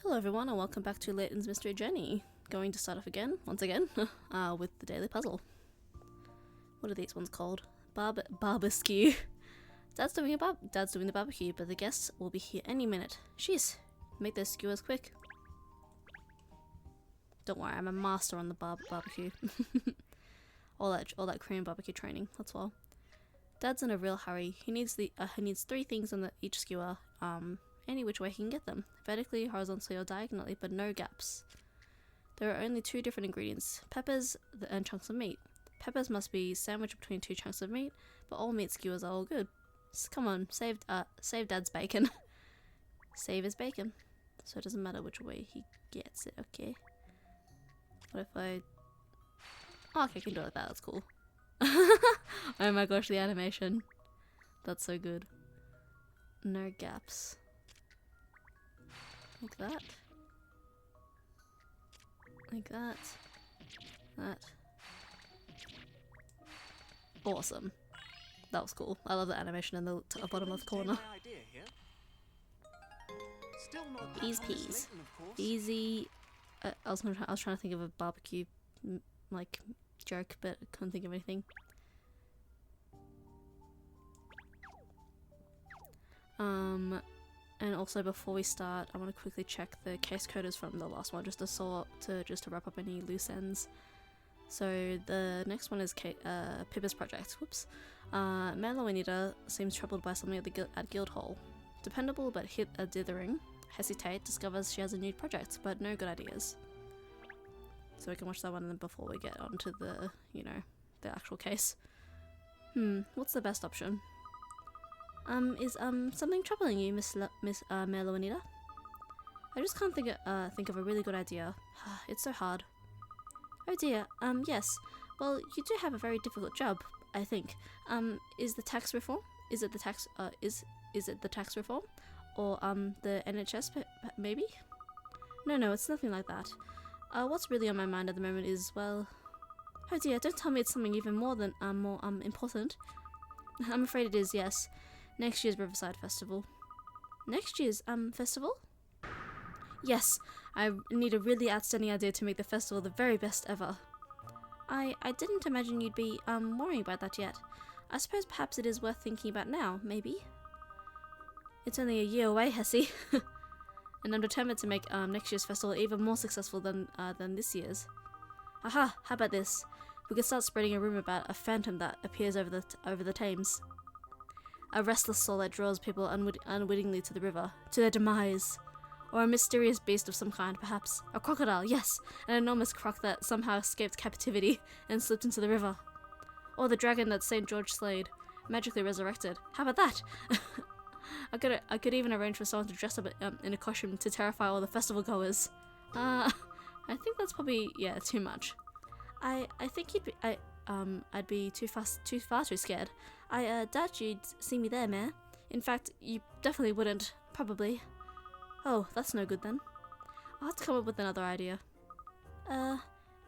Hello everyone and welcome back to Layton's Mystery Journey. Going to start off once again, with the daily puzzle. What are these ones called? Barbecue. Dad's doing the barbecue, but the guests will be here any minute. Jeez, make those skewers quick. Don't worry, I'm a master on the barbecue. all that Korean barbecue training. That's all. Dad's in a real hurry. He needs 3 things on each skewer. Any which way he can get them, vertically, horizontally, or diagonally, but no gaps. There are only 2 different ingredients, peppers and chunks of meat. Peppers must be sandwiched between 2 chunks of meat, but all meat skewers are all good. So come on, save Dad's bacon. Save his bacon. So it doesn't matter which way he gets it, okay. What if I... Oh, okay, I can do it like that, that's cool. Oh my gosh, the animation. That's so good. No gaps. Like that. Like that. That. Awesome. That was cool. I love the animation in the bottom left corner. Ease peas. Easy. I was trying to think of a barbecue like joke, but I couldn't think of anything. And also before we start, I want to quickly check the case coders from the last one, just to wrap up any loose ends. So the next one is Pippa's project. Whoops. Myna seems troubled by something at Guildhall. Dependable but hit a dithering. Hesitate, discovers she has a new project, but no good ideas. So we can watch that one before we get onto the, the actual case. What's the best option? Is something troubling you, Miss Myna? I just can't think of a really good idea. It's so hard. Oh dear, yes. Well, you do have a very difficult job, I think. Is the tax reform? Is it the tax reform? Or, the NHS, maybe? No, it's nothing like that. What's really on my mind at the moment is, well... Oh dear, don't tell me it's something even more important. I'm afraid it is, yes. Next year's Riverside Festival. Next year's, festival? Yes, I need a really outstanding idea to make the festival the very best ever. I didn't imagine you'd be, worrying about that yet. I suppose perhaps it is worth thinking about now, maybe? It's only a year away, Hessie. And I'm determined to make, next year's festival even more successful than this year's. Aha, how about this? We could start spreading a rumor about a phantom that appears over the Thames. A restless soul that draws people unwittingly to the river, to their demise. Or a mysterious beast of some kind, perhaps. A crocodile, yes! An enormous croc that somehow escaped captivity and slipped into the river. Or the dragon that St. George slayed, magically resurrected. How about that? I could even arrange for someone to dress up in a costume to terrify all the festival goers. I think that's probably, too much. I think I'd be too scared. I doubt you'd see me there, Mare. In fact, you definitely wouldn't, probably. Oh, that's no good then. I'll have to come up with another idea.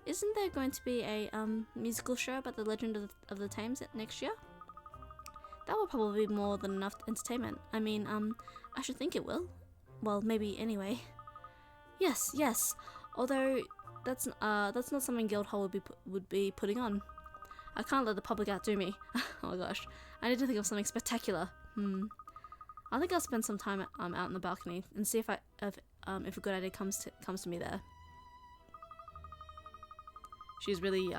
Isn't there going to be a, musical show about the legend of the Thames next year? That will probably be more than enough entertainment. I mean, I should think it will. Well, maybe anyway. Yes. Although, that's not something Guildhall would be putting on. I can't let the public outdo me. Oh gosh, I need to think of something spectacular. I think I'll spend some time out on the balcony and see if a good idea comes to me there. She's really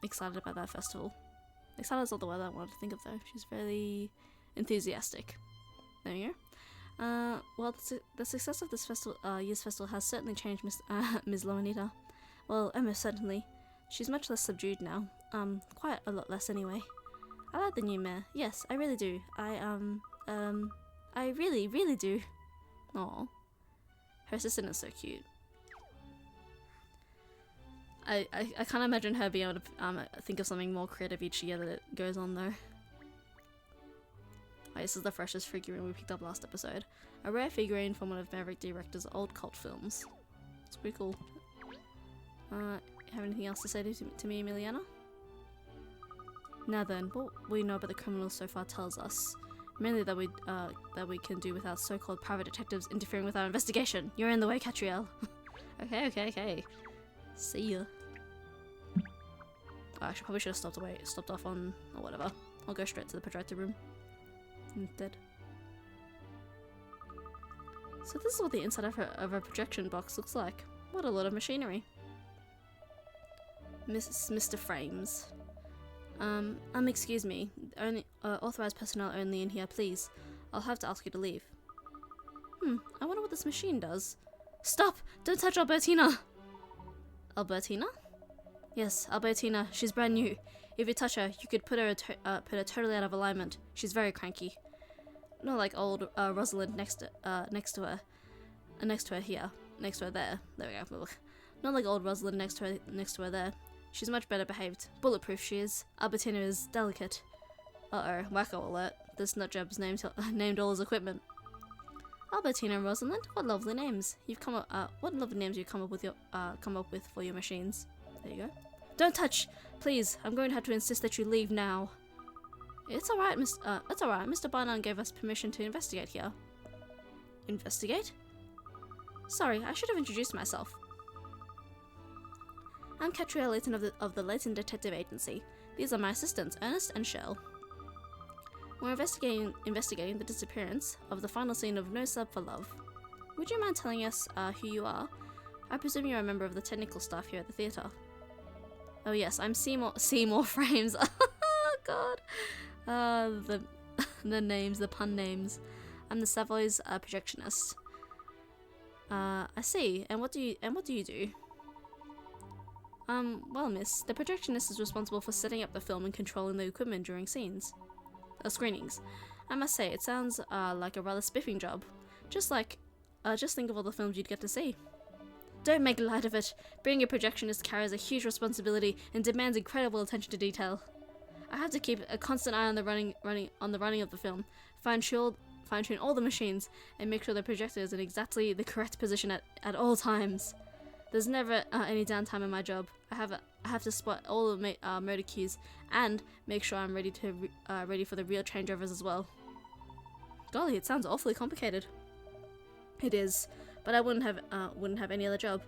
excited about that festival. Excited is not the word I wanted to think of though. She's very enthusiastic. There you go. Well, the success of this year's festival has certainly changed Ms. Loanita. Well, almost certainly. She's much less subdued now. Quite a lot less anyway. I like the new Mare. Yes, I really do. I really, really do. Aw. Her assistant is so cute. I can't imagine her being able to think of something more creative each year that it goes on though. Oh, this is the freshest figurine we picked up last episode. A rare figurine from one of Maverick D. Rector's old cult films. It's pretty cool. Have anything else to say to me, Emiliana? Now then, what we know about the criminals so far tells us Mainly that we can do without so-called private detectives interfering with our investigation. You're in the way, Catriel. Okay. See ya. Oh, actually, probably should have stopped off on, or whatever. I'll go straight to the projector room instead. So this is what the inside of a projection box looks like. What a lot of machinery. Mr. Frames. Excuse me. Only authorized personnel only in here, please. I'll have to ask you to leave. I wonder what this machine does. Stop! Don't touch Albertina! Albertina? Yes, Albertina. She's brand new. If you touch her, you could put her totally out of alignment. She's very cranky. Not like old Rosalind next to her here. Next to her there. There we go. Not like old Rosalind next to her there. She's much better behaved. Bulletproof she is. Albertina is delicate. Uh-oh, wacko alert. This nutjob's named all his equipment. Albertina and Rosalind, what lovely names. What lovely names you've come up with for your machines. There you go. Don't touch! Please, I'm going to have to insist that you leave now. It's alright, Mr. Barnard gave us permission to investigate here. Investigate? Sorry, I should have introduced myself. I'm Catriel Layton of the Layton Detective Agency. These are my assistants, Ernest and Shell. We're investigating the disappearance of the final scene of No Sub for Love. Would you mind telling us who you are? I presume you're a member of the technical staff here at the theatre. Oh yes, I'm Seymour Frames. Oh god. The names, the pun names. I'm the Savoy's projectionist. I see. And what do you do? Well, miss, the projectionist is responsible for setting up the film and controlling the equipment during screenings. I must say, it sounds like a rather spiffing job. Just think of all the films you'd get to see. Don't make light of it. Being a projectionist carries a huge responsibility and demands incredible attention to detail. I have to keep a constant eye on the running of the film, fine-tune all the machines, and make sure the projector is in exactly the correct position at all times. There's never any downtime in my job. I have to spot all the motor cues and make sure I'm ready for the real changeovers as well. Golly, it sounds awfully complicated. It is, but I wouldn't have any other job.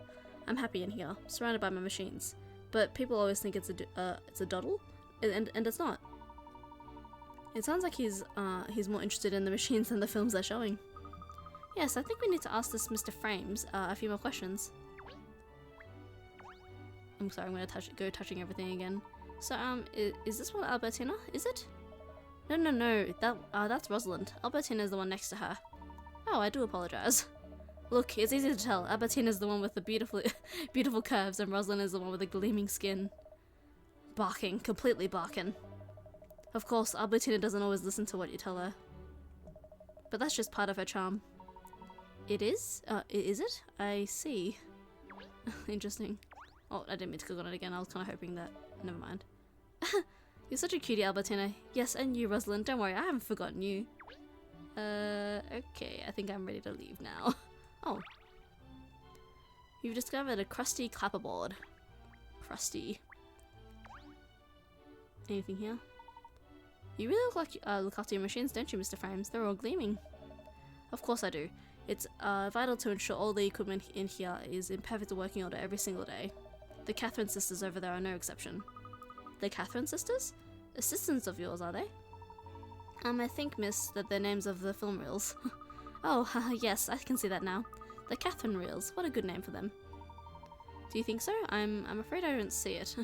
I'm happy in here, surrounded by my machines. But people always think it's a doddle, and it's not. It sounds like he's more interested in the machines than the films they're showing. Yes, I think we need to ask this Mr. Frames a few more questions. I'm sorry, I'm gonna go touching everything again. So, is this one Albertina? Is it? No, that's Rosalind. Albertina is the one next to her. Oh, I do apologize. Look, it's easy to tell. Albertina is the one with the beautiful curves, and Rosalind is the one with the gleaming skin. Completely barking. Of course, Albertina doesn't always listen to what you tell her. But that's just part of her charm. It is? Is it? I see. Interesting. Oh, I didn't mean to click on it again. I was kind of hoping that... Never mind. You're such a cutie, Albertina. Yes, and you, Rosalind. Don't worry, I haven't forgotten you. Okay. I think I'm ready to leave now. Oh. You've discovered a crusty clapperboard. Crusty. Anything here? You really look like you look after your machines, don't you, Mr. Frames? They're all gleaming. Of course I do. It's vital to ensure all the equipment in here is in perfect working order every single day. The Catherine sisters over there are no exception. The Catherine sisters? Assistants of yours, are they? I think, miss, that they're names of the film reels. Oh, yes, I can see that now. The Catherine reels. What a good name for them. Do you think so? I'm afraid I don't see it.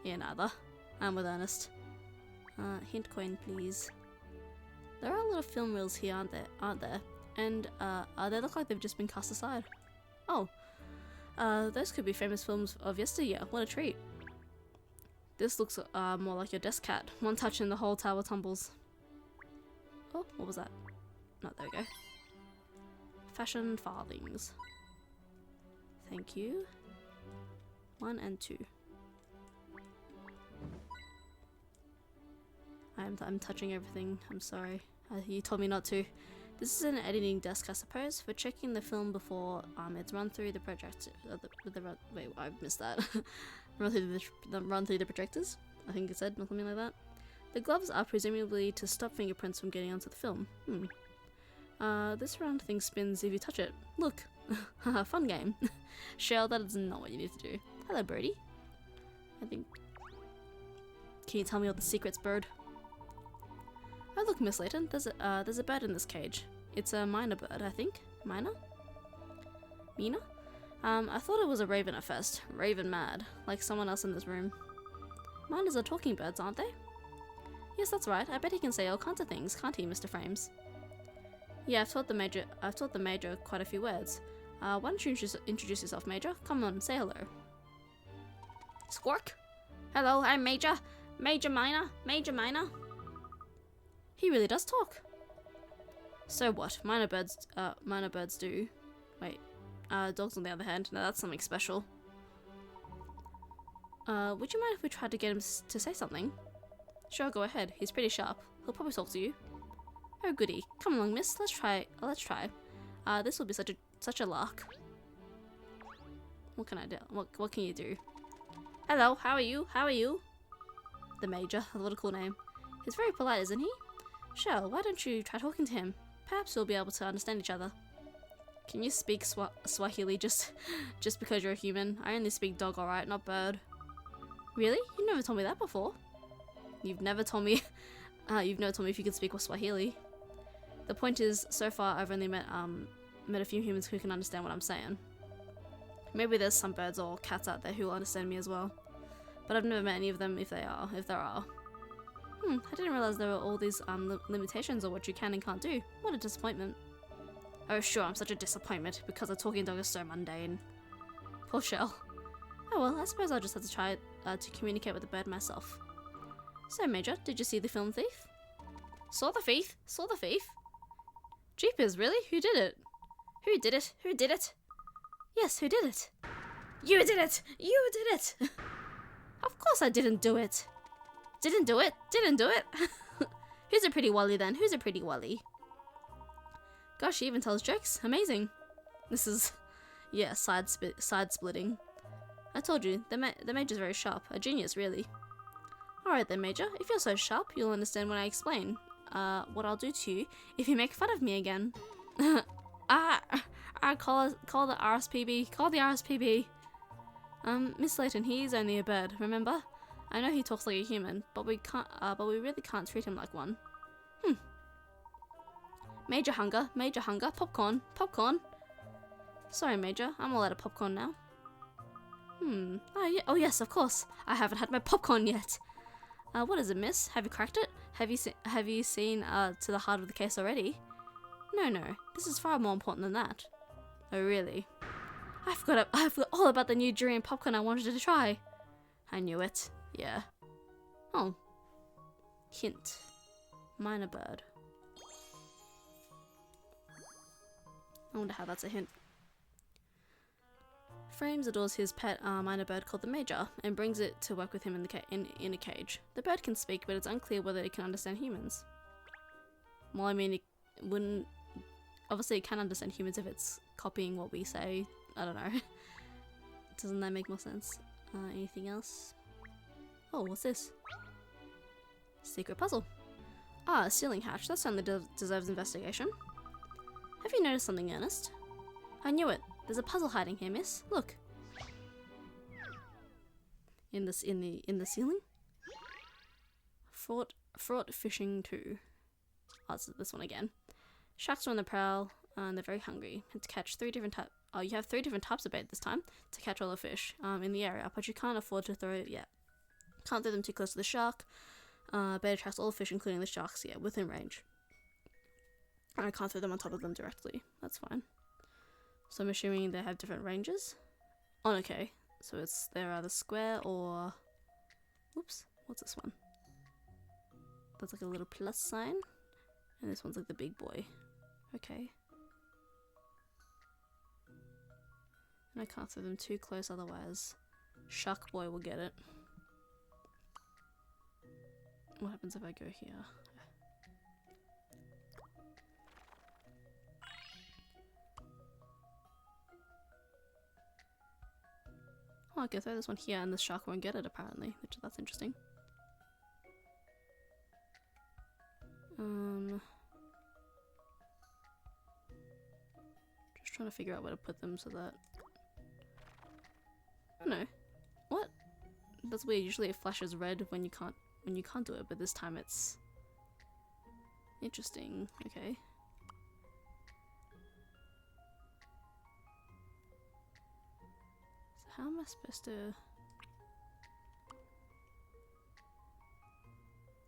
Yeah, neither. I'm with Ernest. Hint coin, please. There are a lot of film reels here, aren't there? And, they look like they've just been cast aside. Oh. Those could be famous films of yesteryear. What a treat. This looks, more like your desk cat. One touch and the whole tower tumbles. Oh, what was that? No, there we go. Fashion farthings. Thank you. 1 and 2. I'm touching everything. I'm sorry. You told me not to. This is an editing desk, I suppose, for checking the film before it's run through the projector. Wait, I missed that. run through the projectors. I think it said something like that. The gloves are presumably to stop fingerprints from getting onto the film. This round thing spins if you touch it. Look. Haha, fun game. Shell, that is not what you need to do. Hello, birdie. I think... Can you tell me all the secrets, bird? Oh look, Miss Layton, there's a bird in this cage. It's a Myna bird, I think. Myna? Myna? I thought it was a raven at first. Raven mad. Like someone else in this room. Mynas are talking birds, aren't they? Yes, that's right. I bet he can say all kinds of things, can't he, Mr. Frames? Yeah, I've taught the Major quite a few words. Why don't you introduce yourself, Major? Come on, say hello. Squawk! Hello, I'm Major. Major Myna. Major Myna. He really does talk. So what? Minor birds do. Wait. Dogs on the other hand. No, that's something special. Would you mind if we tried to get him to say something? Sure, go ahead. He's pretty sharp. He'll probably talk to you. Oh goody. Come along, miss. Let's try. This will be such a lark. What can I do? What can you do? Hello, how are you? How are you? The Major. What a cool name. He's very polite, isn't he? Sure, why don't you try talking to him? Perhaps we'll be able to understand each other. Can you speak Swahili just because you're a human? I only speak dog, alright, not bird. Really? You never told me that before. You've never told me if you could speak Swahili. The point is, so far I've only met a few humans who can understand what I'm saying. Maybe there's some birds or cats out there who will understand me as well. But I've never met any of them if there are. I didn't realize there were all these limitations on what you can and can't do. What a disappointment. Oh sure, I'm such a disappointment because a talking dog is so mundane. Poor Shell. Oh well, I suppose I'll just have to try to communicate with the bird myself. So Major, did you see the film Thief? Saw the thief? Saw the thief? Jeepers, really? Who did it? Who did it? Who did it? Yes, who did it? You did it! You did it! Of course I didn't do it! Didn't do it! Didn't do it! Who's a pretty wally then? Who's a pretty wally? Gosh, she even tells jokes. Amazing. This is... yeah, side splitting. I told you, the Major's very sharp. A genius, really. Alright then, Major. If you're so sharp, you'll understand when I explain what I'll do to you if you make fun of me again. Call the RSPB. Call the RSPB. Miss Layton, he's only a bird, remember? I know he talks like a human, but we really can't treat him like one. Major hunger, popcorn, popcorn. Sorry, Major, I'm all out of popcorn now. Oh yes, of course. I haven't had my popcorn yet. What is it, miss? Have you cracked it? Have you seen to the heart of the case already? No. This is far more important than that. Oh really? I forgot all about the new Durian popcorn I wanted to try. I knew it. Yeah. Oh. Hint. Myna bird. I wonder how that's a hint. Frames adores his pet Myna bird called the Major and brings it to work with him in a cage. The bird can speak, but it's unclear whether it can understand humans. Well, I mean, it wouldn't... Obviously, it can understand humans if it's copying what we say. I don't know. Doesn't that make more sense? Anything else? Oh, what's this? Secret puzzle. A ceiling hatch. That certainly deserves investigation. Have you noticed something, Ernest? I knew it. There's a puzzle hiding here, miss. Look. In the ceiling? Fraught fishing 2. Oh, it's this one again. Sharks are on the prowl, and they're very hungry. And to catch 3 different types... Oh, you have 3 different types of bait this time to catch all the fish in the area, but you can't afford to throw it yet. Can't throw them too close to the shark. Bait attracts all the fish, including the sharks, yeah, within range. And I can't throw them on top of them directly. That's fine. So I'm assuming they have different ranges. Oh, okay. So they're either square or... Oops, what's this one? That's like a little plus sign. And this one's like the big boy. Okay. And I can't throw them too close, otherwise Shark Boy will get it. What happens if I go here? Oh, I can throw this one here and the shark won't get it apparently, that's interesting. Just trying to figure out where to put them so that... No. What? That's weird. Usually it flashes red when you can't do it, but this time it's interesting. Okay. So how am I supposed to...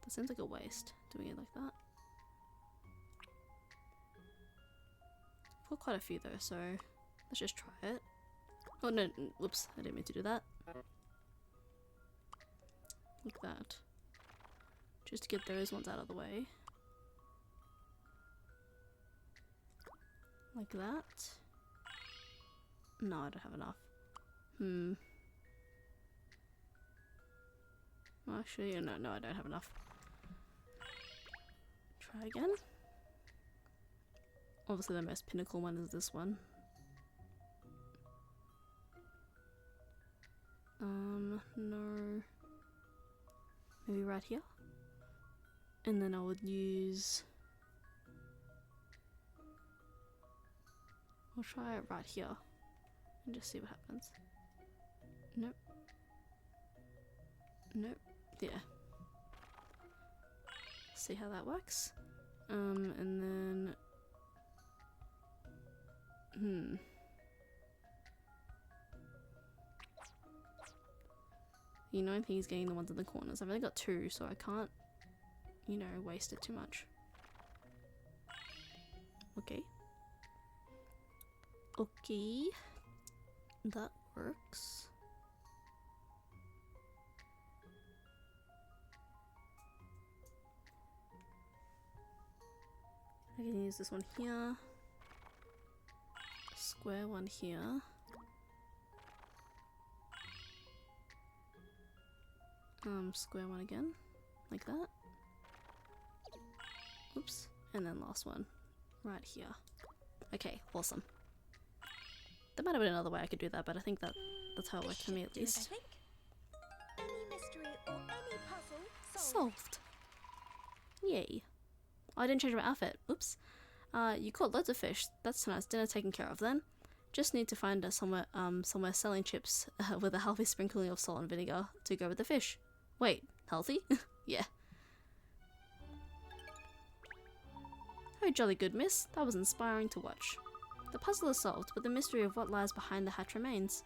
That seems like a waste, doing it like that. I've got quite a few though, so let's just try it. Oh no, whoops, I didn't mean to do that. Like that. Just to get those ones out of the way. Like that. No, I don't have enough. Well, actually, no, I don't have enough. Try again. Obviously the most pinnacle one is this one. No. Maybe right here? And then I would use... I'll try it right here. And just see what happens. Nope. Nope. Yeah. See how that works. And then... The annoying thing is getting the ones in the corners. I've only got 2, so I can't, you know, waste it too much. Okay. Okay. That works. I can use this one here. Square one here. Square one again, like that. Oops, and then last one, right here. Okay, awesome. There might have been another way I could do that, but I think that's how it worked for me at least. Any mystery or any puzzle Solved. Yay. Oh, I didn't change my outfit. Oops. You caught loads of fish. That's tonight's dinner taken care of then. Just need to find somewhere selling chips with a healthy sprinkling of salt and vinegar to go with the fish. Wait, healthy? Yeah. Oh, jolly good, miss. That was inspiring to watch. The puzzle is solved, but the mystery of what lies behind the hatch remains.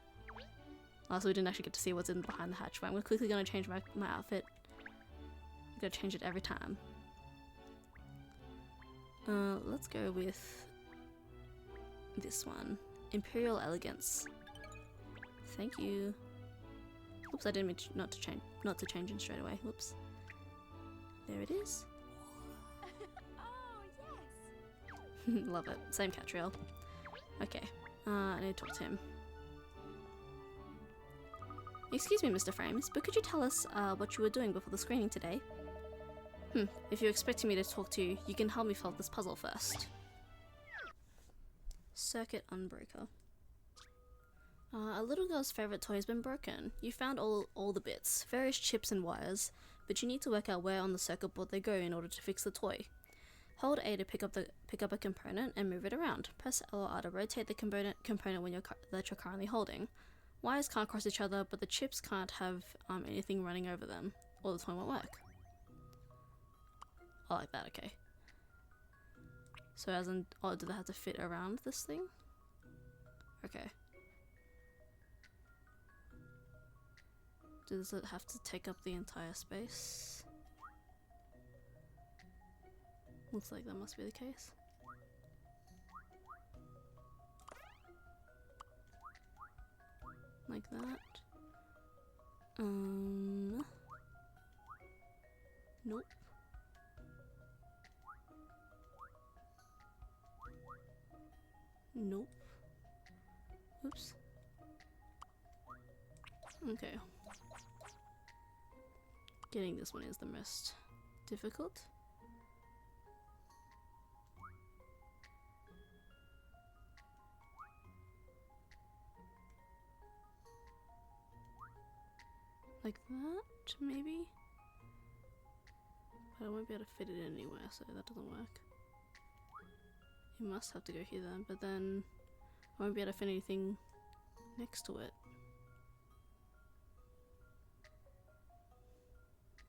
Oh, so we didn't actually get to see what's in behind the hatch. But I'm quickly going to change my outfit. I'm going to change it every time. Let's go with this one. Imperial Elegance. Thank you. Oops, I didn't mean not to change it straight away. Whoops. There it is. Oh, yes. Love it. Same catrail. Okay. I need to talk to him. Excuse me, Mr. Frames, but could you tell us what you were doing before the screening today? If you're expecting me to talk to you, you can help me solve this puzzle first. Circuit Unbreaker. A little girl's favourite toy has been broken. You found all the bits, various chips and wires, but you need to work out where on the circuit board they go in order to fix the toy. Hold A to pick up a component and move it around. Press L or R to rotate the component when that you're currently holding. Wires can't cross each other, but the chips can't have anything running over them, or the toy won't work. I like that, okay. So as in, oh, do they have to fit around this thing? Okay. Does it have to take up the entire space? Looks like that must be the case. Like that. Nope. Nope. Oops. Okay. Getting this one is the most difficult. Like that, maybe? But I won't be able to fit it in anywhere, so that doesn't work. You must have to go here then, but then I won't be able to fit anything next to it.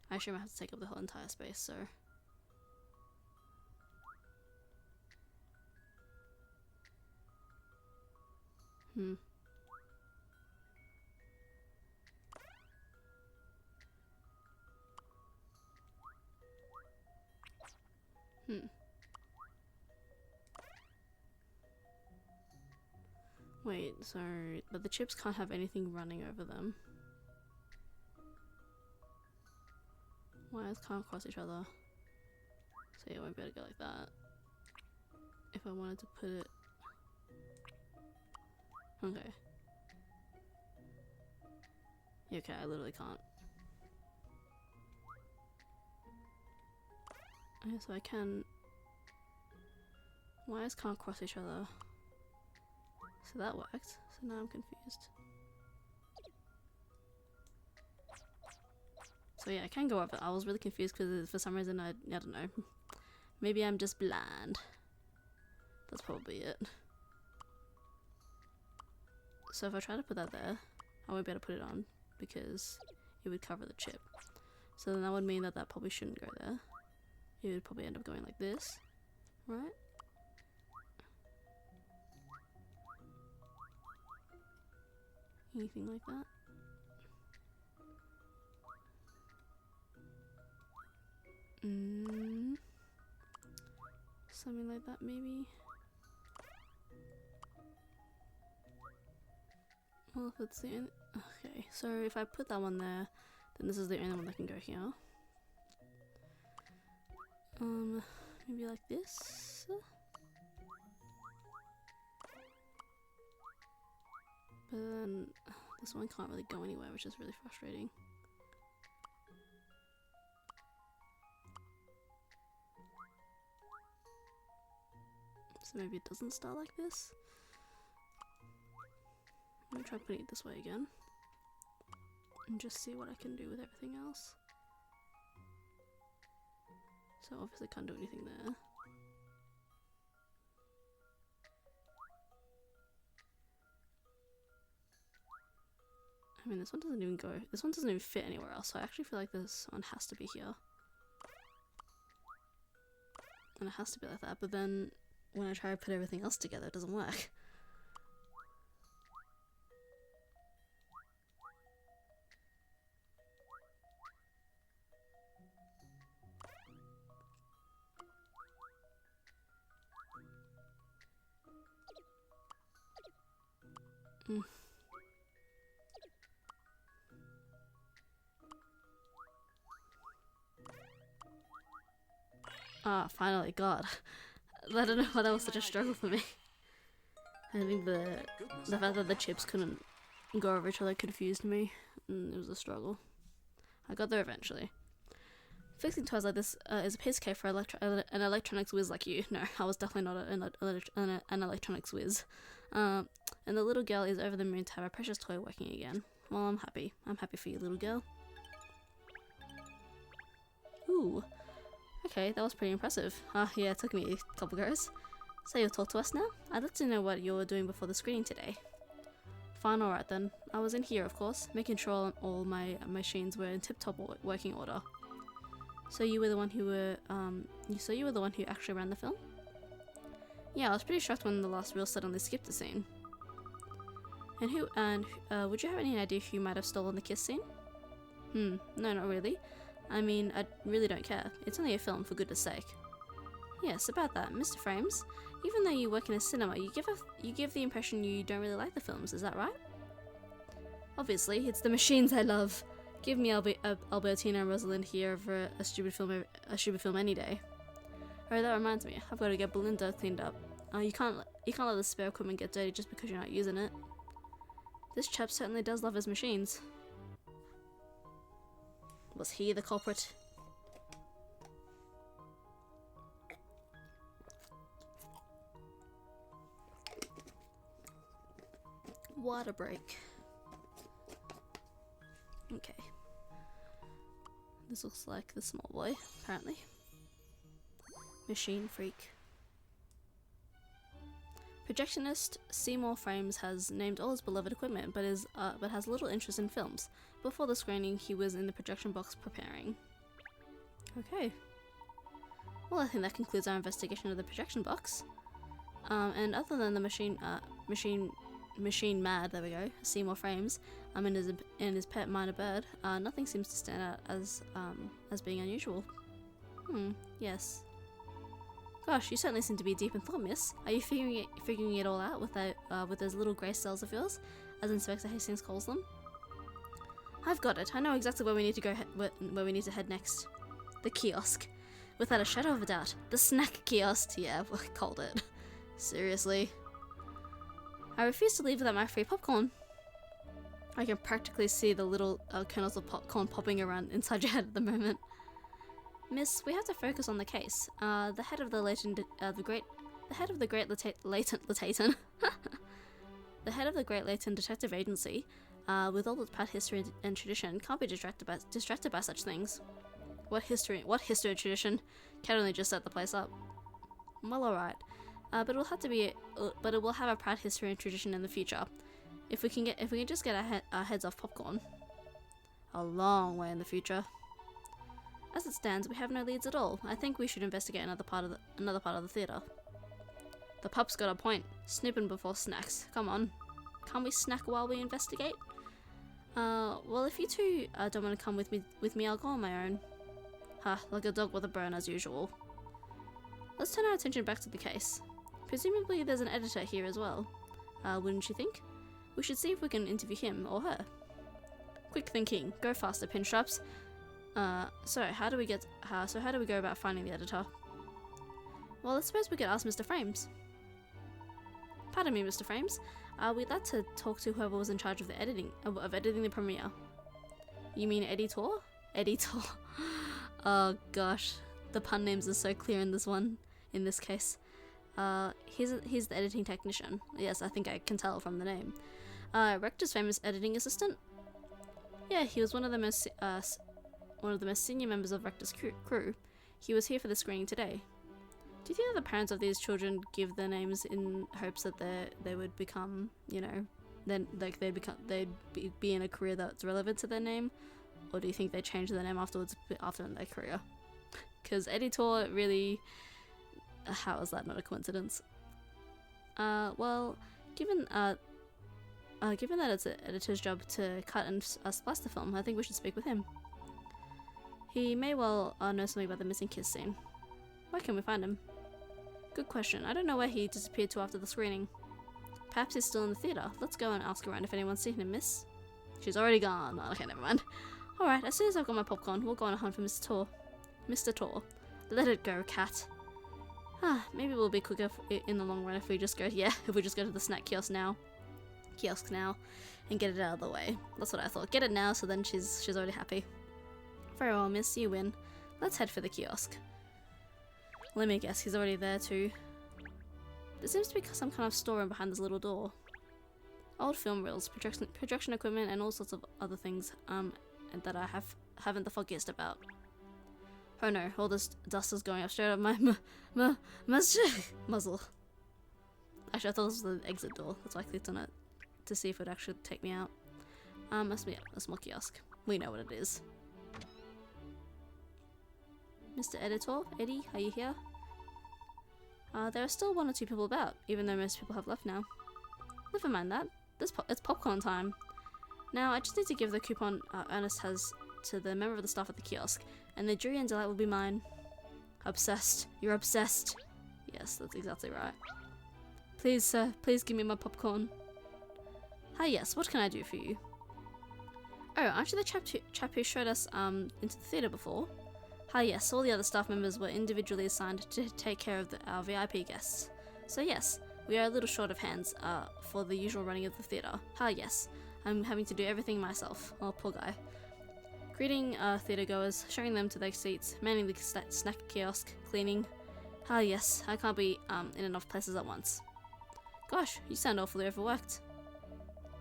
I actually might have to take up the whole entire space, so... Hmm. Wait, so... But the chips can't have anything running over them. Wires can't cross each other. So yeah, I won't be able to go like that. If I wanted to put it... Okay. Yeah, okay, I literally can't. Okay, so I can... Wires can't cross each other. So that worked. So now I'm confused. So yeah, I can go up. I was really confused because for some reason I don't know. Maybe I'm just blind. That's probably it. So if I try to put that there, I won't be able to put it on because it would cover the chip. So then that would mean that that probably shouldn't go there. It would probably end up going like this, right? Anything like that? Something like that maybe? Well, if it's the only... Okay, so if I put that one there, then this is the only one that can go here. Maybe like this? But then this one can't really go anywhere, which is really frustrating. So maybe it doesn't start like this. I'm gonna try putting it this way again. And just see what I can do with everything else. So obviously can't do anything there. I mean, this one doesn't even go, this one doesn't even fit anywhere else, so I actually feel like this one has to be here. And it has to be like that, but then when I try to put everything else together, it doesn't work. Ah, finally, God. I don't know why that was such a struggle for me. I think the fact that the chips couldn't go over each other confused me, and it was a struggle. I got there eventually. Fixing toys like this is a piece of cake for an electronics whiz like you. No, I was definitely not an electronics whiz. And the little girl is over the moon to have her precious toy working again. Well, I'm happy. I'm happy for you, little girl. Ooh. Okay, that was pretty impressive. Yeah, it took me a couple goes. So you'll talk to us now? I'd like to know what you were doing before the screening today. Fine, alright then. I was in here, of course, making sure all my machines were in tip-top working order. So you were the one who actually ran the film? Yeah, I was pretty shocked when the last reel suddenly skipped the scene. And would you have any idea who might have stolen the kiss scene? No, not really. I mean, I really don't care. It's only a film, for goodness sake. Yes, about that, Mr. Frames. Even though you work in a cinema, you give the impression you don't really like the films, is that right? Obviously, it's the machines I love. Give me Albertina and Rosalind here over a stupid film any day. Oh, that reminds me, I've got to get Belinda cleaned up. You can't let the spare equipment get dirty just because you're not using it. This chap certainly does love his machines. Was he the culprit? Water break. Okay. This looks like the small boy, apparently. Machine freak. Projectionist Seymour Frames has named all his beloved equipment, but has little interest in films. Before the screening, he was in the projection box preparing. Okay. Well, I think that concludes our investigation of the projection box. And other than the machine mad, there we go, Seymour Frames, and his pet Myna bird, nothing seems to stand out as being unusual. Yes. Gosh, you certainly seem to be deep in thought, miss. Are you figuring it all out with those little grey cells of yours, as Inspector Hastings calls them? I've got it. I know exactly where we need to go. Where we need to head next. The kiosk. Without a shadow of a doubt, the snack kiosk. Yeah, I called it. Seriously. I refuse to leave without my free popcorn. I can practically see the little kernels of popcorn popping around inside your head at the moment. Miss, we have to focus on the case. The head of the Layton, the head of the great Layton, the head of the Great Layton Detective Agency, with all its past history and tradition, can't be distracted by such things. What history and tradition? Can't only just set the place up. Well, alright. But it will have a proud history and tradition in the future. If we can just get our heads off popcorn. A long way in the future. As it stands, we have no leads at all. I think we should investigate another part of the theater. The pup's got a point. Snipping before snacks. Come on. Can't we snack while we investigate? Well, if you two don't want to come with me, I'll go on my own. Ha, like a dog with a bone as usual. Let's turn our attention back to the case. Presumably there's an editor here as well. Wouldn't you think? We should see if we can interview him or her. Quick thinking. Go faster, pinstripes. So how do we go about finding the editor? Well, I suppose we could ask Mr. Frames. Pardon me, Mr. Frames. We'd like to talk to whoever was in charge of the editing the premiere. You mean editor? Editor. Oh gosh, the pun names are so clear in this case. He's the editing technician. Yes, I think I can tell from the name. Rector's famous editing assistant. Yeah, he was one of the most senior members of Rector's crew. He was here for the screening today. Do you think that the parents of these children give their names in hopes that they would become, you know, then like they'd be in a career that's relevant to their name, or do you think they change their name afterwards after their career? Because editor really, how is that not a coincidence? Well, given that it's an editor's job to cut and splice the film, I think we should speak with him. He may well know something about the missing kiss scene. Where can we find him? Good question. I don't know where he disappeared to after the screening. Perhaps he's still in the theatre. Let's go and ask around if anyone's seen him, miss. She's already gone. Oh, okay, never mind. Alright, as soon as I've got my popcorn, we'll go on a hunt for Mr. Tor. Mr. Tor. Let it go, cat. Maybe we'll be quicker in the long run if we just go, to the snack kiosk now, and get it out of the way. That's what I thought. Get it now, so then she's already happy. Very well, miss, you win. Let's head for the kiosk. Let me guess, he's already there too. There seems to be some kind of storeroom behind this little door. Old film reels, projection equipment, and all sorts of other things, and that I haven't the foggiest about. Oh no, all this dust is going up straight up my muzzle. Actually, I thought this was the exit door. That's why I clicked on it, to see if it would actually take me out. Must be a small kiosk. We know what it is. Mr. Editor? Eddie, are you here? There are still one or two people about, even though most people have left now. Never mind that. It's popcorn time. Now, I just need to give the coupon Ernest has to the member of the staff at the kiosk, and the Durian delight will be mine. Obsessed. You're obsessed. Yes, that's exactly right. Please, sir, please give me my popcorn. Hi, yes, what can I do for you? Oh, aren't you the chap who showed us into the theatre before? Hi, yes, all the other staff members were individually assigned to take care of our VIP guests. So yes, we are a little short of hands for the usual running of the theatre. Hi, yes, I'm having to do everything myself. Oh, poor guy. Greeting theatre goers, showing them to their seats, manning the snack kiosk, cleaning. Hi, yes, I can't be in enough places at once. Gosh, you sound awfully overworked.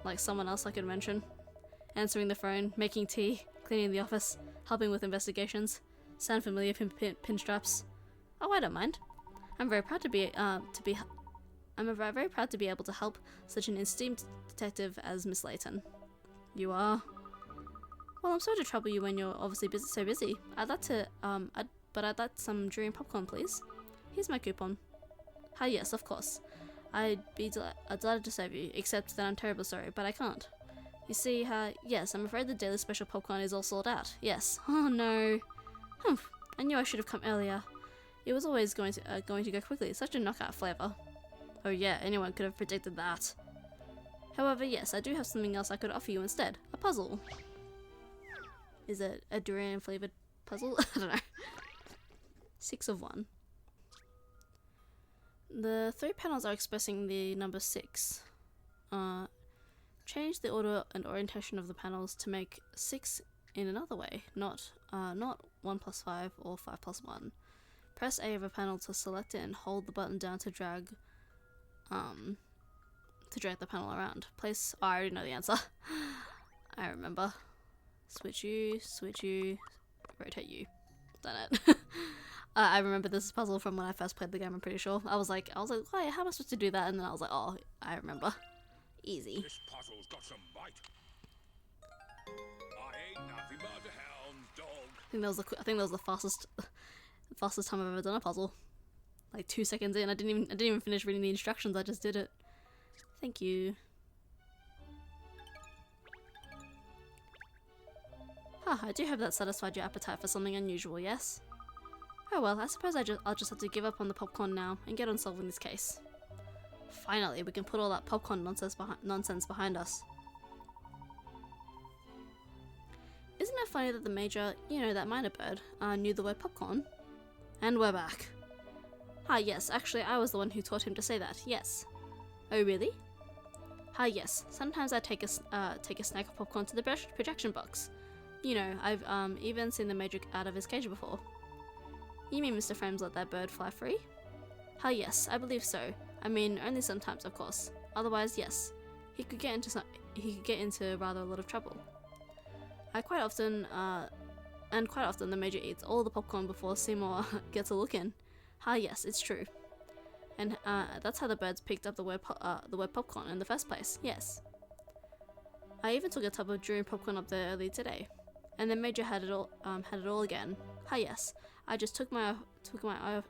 Like someone else I could mention. Answering the phone, making tea, cleaning the office. helping with investigations. Sound familiar, pinstraps? Oh, I don't mind. I'm very proud to be very proud to be able to help such an esteemed detective as Miss Layton. You are? Well, I'm sorry to trouble you when you're obviously so busy. I'd like some Durian popcorn, please. Here's my coupon. Ah, yes, of course. I'd be delighted to serve you, except that I'm terribly sorry, but I can't. You see, yes, I'm afraid the daily special popcorn is all sold out. Yes. Oh no. Humph. I knew I should have come earlier. It was always going to go quickly. Such a knockout flavor. Oh yeah, anyone could have predicted that. However, yes, I do have something else I could offer you instead. A puzzle. Is it a durian flavored puzzle? I don't know. 6 of 1. The 3 panels are expressing the number 6. Change the order and orientation of the panels to make 6 in another way, not 1 plus 5 or 5 plus 1. Press A of a panel to select it and hold the button down to drag the panel around. Place. Oh, I already know the answer. I remember. Switch you, rotate you. Done it. I remember this puzzle from when I first played the game. I'm pretty sure. I was like, wait, how am I supposed to do that? And then I was like, oh, I remember. Easy. This puzzle's got some bite. I ain't nothing but a hound dog. I think that was the fastest time I've ever done a puzzle. Like 2 seconds in, I didn't even finish reading the instructions. I just did it. Thank you. I do hope that satisfied your appetite for something unusual, yes? Oh well, I suppose I'll just have to give up on the popcorn now and get on solving this case. Finally, we can put all that popcorn nonsense behind us. Isn't it funny that the Major, you know, that Myna bird, knew the word popcorn? And we're back. Yes, actually I was the one who taught him to say that, yes. Oh really? Yes, sometimes I take a snack of popcorn to the projection box. You know, I've even seen the Major out of his cage before. You mean Mr. Frames let that bird fly free? Yes, I believe so. I mean, only sometimes, of course. Otherwise, yes, he could get into rather a lot of trouble. Quite often the Major eats all the popcorn before Seymour gets a look in. Yes, it's true. And that's how the birds picked up the word popcorn in the first place. Yes. I even took a tub of Durian popcorn up there earlier today, and the Major had it all again. Yes. I just took my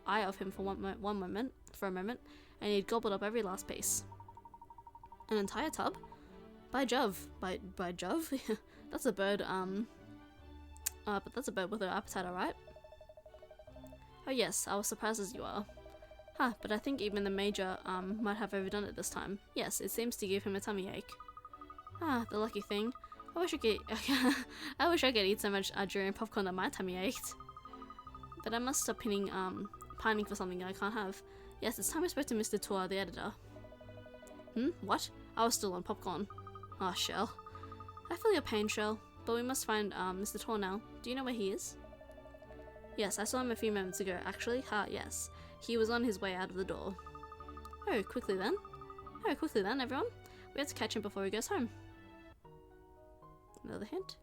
eye off him for a moment, and he'd gobbled up every last piece. An entire tub? By Jove! By Jove? That's a bird. But that's a bird with an appetite, alright? Oh yes, I was surprised as you are. But I think even the Major might have overdone it this time. Yes, it seems to give him a tummy ache. The lucky thing. I wish I could eat so much Durian popcorn that my tummy ached. But I must stop pining for something I can't have. Yes, it's time I spoke to Mr. Tor, the editor. What? I was still on popcorn. Shell. I feel your pain, Shell, but we must find Mr. Tor now. Do you know where he is? Yes, I saw him a few moments ago, actually. Yes. He was on his way out of the door. Oh, quickly then, everyone. We have to catch him before he goes home. Another hint.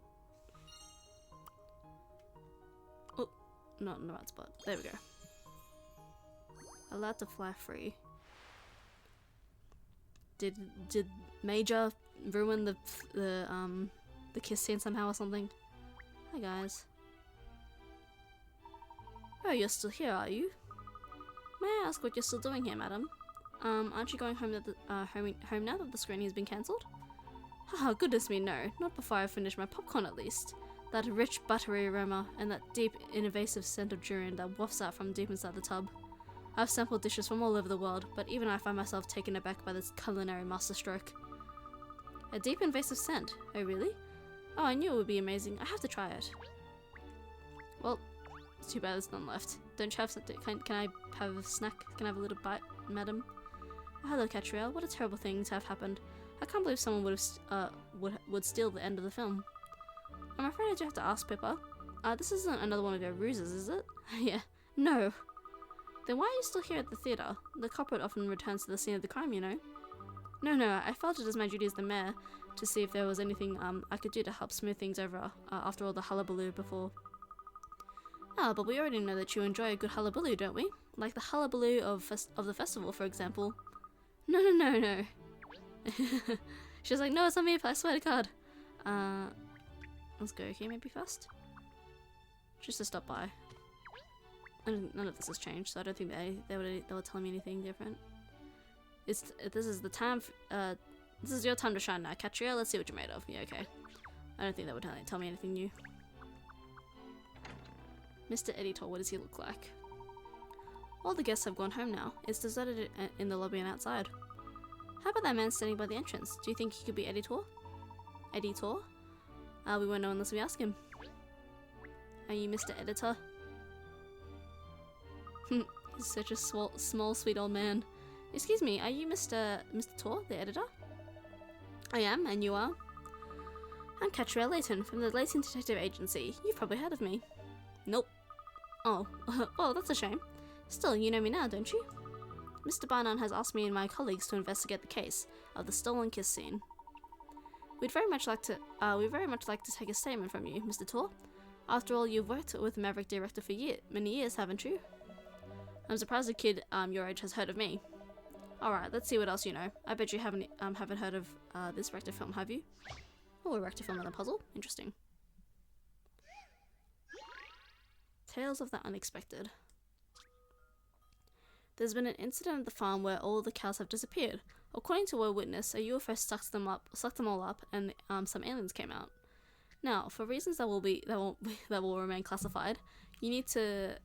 Oh, not in the right spot. There we go. Allowed to fly free. Did Major ruin the kiss scene somehow or something? Hi guys. Oh, you're still here, are you? May I ask what you're still doing here, madam? Aren't you going home home now that the screening has been cancelled? Goodness me, no. Not before I finish my popcorn, at least. That rich, buttery aroma and that deep, invasive scent of durian that wafts out from deep inside the tub. I've sampled dishes from all over the world, but even I find myself taken aback by this culinary masterstroke. A deep, invasive scent? Oh, really? Oh, I knew it would be amazing. I have to try it. Well, it's too bad there's none left. Don't you have something? Can I have a snack? Can I have a little bite, madam? Oh, hello, Catriel. What a terrible thing to have happened. I can't believe someone would steal the end of the film. I'm afraid I do have to ask, Pippa. This isn't another one of your ruses, is it? Yeah. No. Then why are you still here at the theatre? The culprit often returns to the scene of the crime, you know. No, I felt it as my duty as the mayor to see if there was anything I could do to help smooth things over after all the hullabaloo before. Ah, but we already know that you enjoy a good hullabaloo, don't we? Like the hullabaloo of the festival, for example. No. She's like, no, it's not me, I swear to God. Let's go here maybe first. Just to stop by. And none of this has changed, so I don't think they would tell me anything different. This is the time. This is your time to shine now, Katria. Let's see what you're made of. Yeah, okay. I don't think that would tell me anything new. Mr. Editor, what does he look like? All the guests have gone home now. It's deserted in the lobby and outside. How about that man standing by the entrance? Do you think he could be Editor? Editor? We won't know unless we ask him. Are you Mr. Editor? He's such a small, sweet old man. Excuse me, are you Mr. Tor, the editor? I am, and you are? I'm Katria Layton from the Layton Detective Agency. You've probably heard of me. Nope. Oh, well, that's a shame. Still, you know me now, don't you? Mr. Barnum has asked me and my colleagues to investigate the case of the stolen kiss scene. We'd very much like to take a statement from you, Mr. Tor. After all, you've worked with Maverick D Rector for many years, haven't you? I'm surprised a kid your age has heard of me. Alright, let's see what else you know. I bet you haven't heard of this Rector film, have you? Oh, a Rector film and a puzzle? Interesting. Tales of the Unexpected. There's been an incident at the farm where all the cows have disappeared. According to a witness, a UFO sucked them all up, and some aliens came out. Now, for reasons that will remain classified, you need to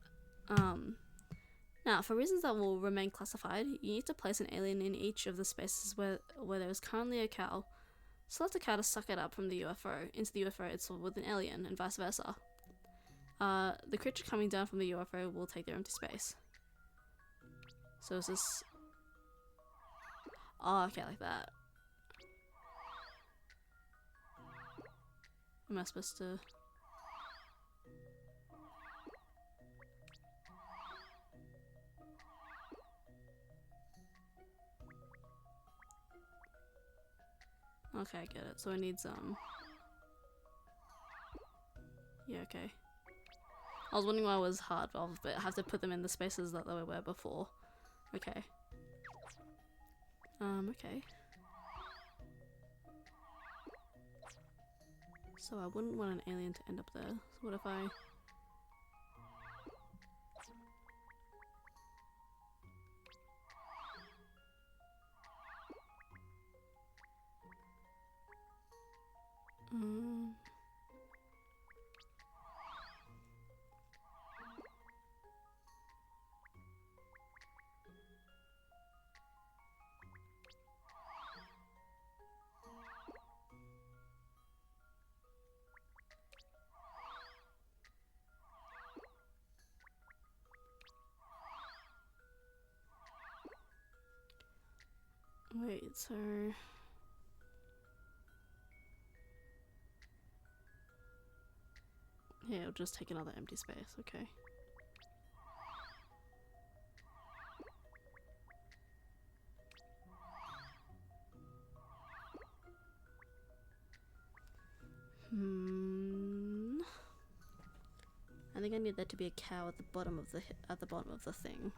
place an alien in each of the spaces where there is currently a cow. Select a cow to suck it up from the UFO into the UFO itself with an alien, and vice versa. The creature coming down from the UFO will take their empty space. So is this... Oh, okay, like that. Am I supposed to... Okay, I get it. So it needs, yeah, okay. I was wondering why it was hard, but I have to put them in the spaces that they were before. Okay. Okay. So I wouldn't want an alien to end up there. So what if I... Wait, so... Yeah, it'll just take another empty space, okay. I think I need there to be a cow at the bottom of the thing.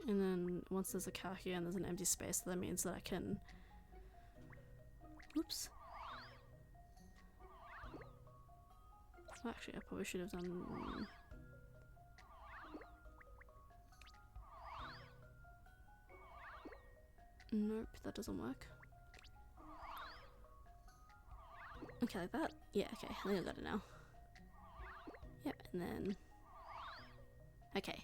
And then once there's a cow here and there's an empty space, that means that I can... Oops. Actually, I probably should have done... Nope, that doesn't work. Okay, like that? Yeah, okay, I think I got it now. Yep, and then... Okay.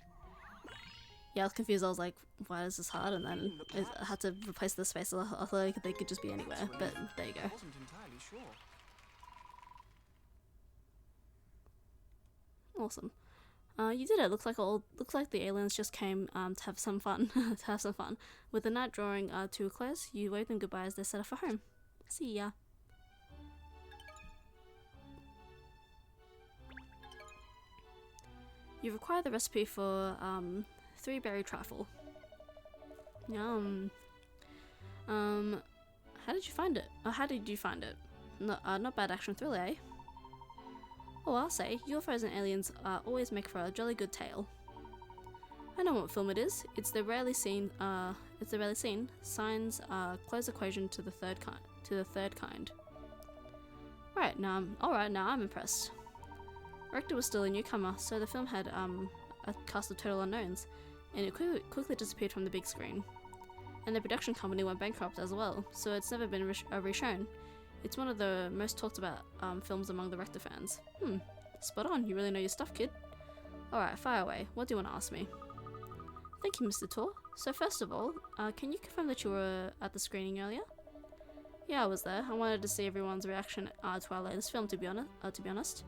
Yeah, I was confused, I was like, why is this hard? And then I had to replace the space, I thought like they could just be anywhere, but there you go. Awesome. You did it. Looks like the aliens just came to have some fun. With the night drawing to a close, you wave them goodbye as they set off for home. See ya. You've acquired the recipe for 3-berry trifle. Yum. How did you find it? How did you find it? Not bad action thriller, eh? Oh, I'll say, UFOs and aliens always make for a jolly good tale. I know what film it is. It's the rarely seen science close equation to the third kind. Alright, now I'm impressed. Rector was still a newcomer, so the film had a cast of total unknowns, and it quickly disappeared from the big screen. And the production company went bankrupt as well, so it's never been reshown. It's one of the most talked about films among the Rector fans. Spot on, you really know your stuff, kid. Alright, fire away. What do you want to ask me? Thank you, Mr. Tor. So first of all, can you confirm that you were at the screening earlier? Yeah, I was there. I wanted to see everyone's reaction to our latest film, to be honest.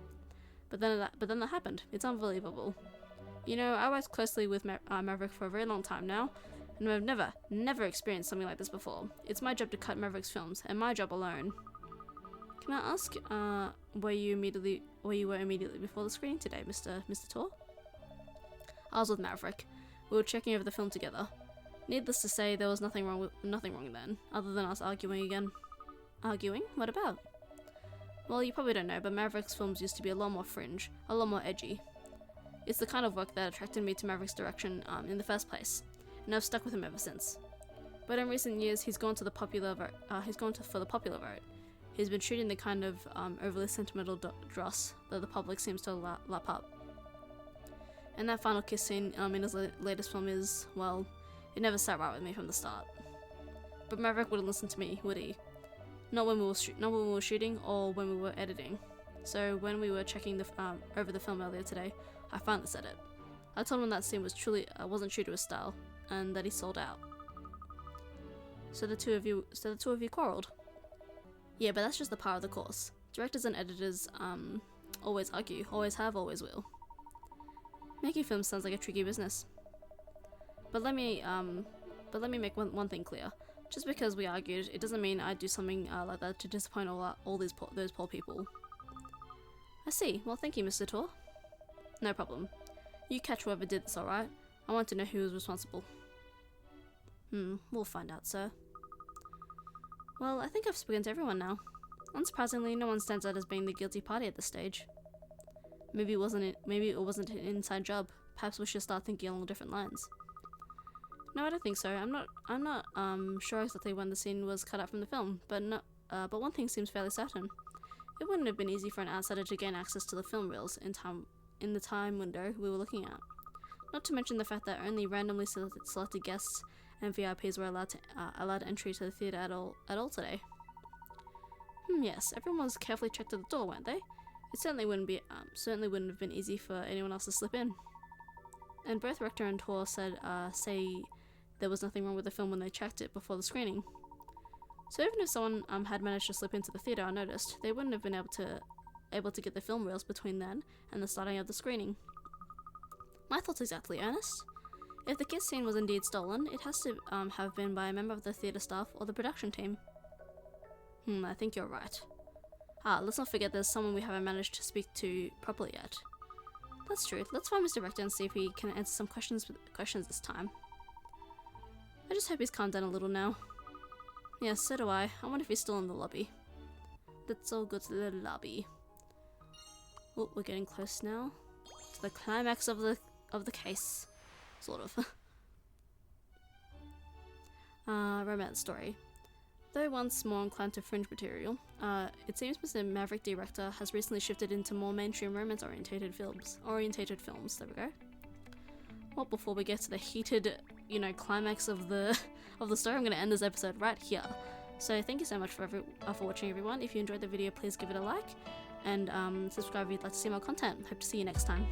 But then that happened. It's unbelievable. You know, I worked closely with Maverick for a very long time now, and I've never experienced something like this before. It's my job to cut Maverick's films, and my job alone. Can I ask, where you were immediately before the screening today, Mr. Tor? I was with Maverick. We were checking over the film together. Needless to say, there was nothing wrong then, other than us arguing again. Arguing? What about? Well, you probably don't know, but Maverick's films used to be a lot more fringe, a lot more edgy. It's the kind of work that attracted me to Maverick's direction in the first place, and I've stuck with him ever since. But in recent years, he's gone for the popular vote. He's been shooting the kind of overly sentimental dross that the public seems to lap up. And that final kiss scene in his latest film is, well, it never sat right with me from the start. But Maverick wouldn't listen to me, would he? Not when we were shooting or when we were editing. So when we were checking over the film earlier today, I finally said it. I told him that scene wasn't true to his style, and that he sold out. So the two of you quarreled. Yeah, but that's just the part of the course. Directors and editors always argue, always have, always will. Making films sounds like a tricky business. But let me make one thing clear. Just because we argued, it doesn't mean I'd do something like that to disappoint all those poor people. I see. Well, thank you, Mr. Tor. No problem. You catch whoever did this, alright? I want to know who was responsible. We'll find out, sir. Well, I think I've spoken to everyone now. Unsurprisingly, no one stands out as being the guilty party at this stage. Maybe it wasn't an inside job. Perhaps we should start thinking along different lines. No, I don't think so. I'm not sure exactly when the scene was cut out from the film, but one thing seems fairly certain. It wouldn't have been easy for an outsider to gain access to the film reels in the time window we were looking at. Not to mention the fact that only randomly selected guests and VIPs were allowed entry to the theatre at all today. Yes, everyone was carefully checked at the door, weren't they? It certainly wouldn't have been easy for anyone else to slip in. And both Rector and Tor say there was nothing wrong with the film when they checked it before the screening. So even if someone had managed to slip into the theatre unnoticed, they wouldn't have been able to get the film reels between then and the starting of the screening. My thoughts exactly, Ernest. If the kiss scene was indeed stolen, it has to have been by a member of the theatre staff or the production team. I think you're right. Let's not forget there's someone we haven't managed to speak to properly yet. That's true. Let's find Mr. Rector and see if he can answer some questions this time. I just hope he's calmed down a little now. Yes, so do I. I wonder if he's still in the lobby. Let's all go to the lobby. Oh, we're getting close now to the climax of the case, sort of. Romance story. Though once more inclined to fringe material, it seems Mr. Maverick D. Rector has recently shifted into more mainstream romance-orientated films. There we go. Well, before we get to the heated, climax of the story, I'm going to end this episode right here. So thank you so much for watching, everyone. If you enjoyed the video, please give it a like, and subscribe if you'd like to see more content. Hope to see you next time.